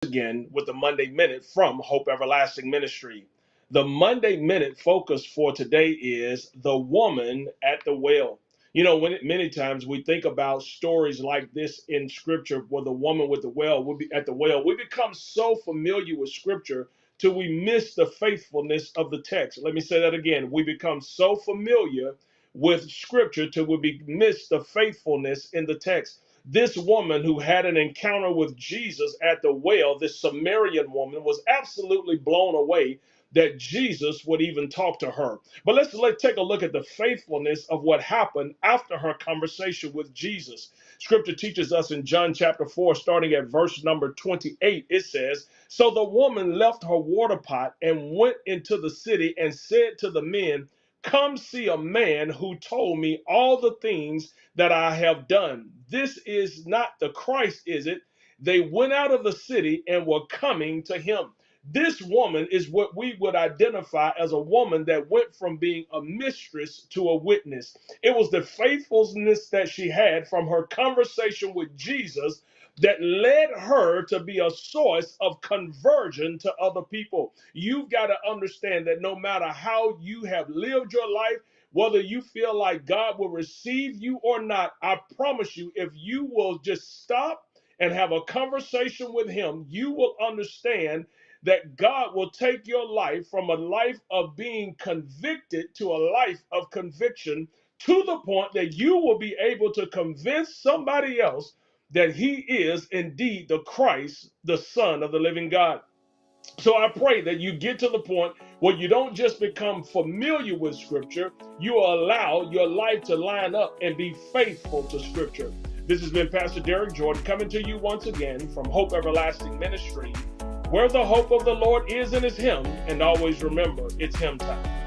again with the Monday Minute from Hope Everlasting Ministry. The Monday Minute focus for today is the woman at the well. Many times we think about stories like this in Scripture, where the woman with the well would be at the well. We become so familiar with Scripture till we miss the faithfulness of the text. Let me say that again. We become so familiar with Scripture till we miss the faithfulness in the text. This woman who had an encounter with Jesus at the well, this Samaritan woman, was absolutely blown away that Jesus would even talk to her. But let's take a look at the faithfulness of what happened after her conversation with Jesus. Scripture teaches us in John chapter 4, starting at verse number 28, it says, "So the woman left her water pot and went into the city and said to the men, 'Come see a man who told me all the things that I have done. This is not the Christ, is it?' They went out of the city and were coming to him." This woman is what we would identify as a woman that went from being a mistress to a witness. It was the faithfulness that she had from her conversation with Jesus that led her to be a source of conversion to other people. You've got to understand that no matter how you have lived your life, whether you feel like God will receive you or not, I promise you, if you will just stop and have a conversation with him, you will understand that God will take your life from a life of being convicted to a life of conviction, to the point that you will be able to convince somebody else that he is indeed the Christ, the Son of the living God. So I pray that you get to the point where you don't just become familiar with Scripture, you allow your life to line up and be faithful to Scripture. This has been Pastor Derrick Jordan coming to you once again from Hope Everlasting Ministry, where the hope of the Lord is and is Him, and always remember, it's Him time.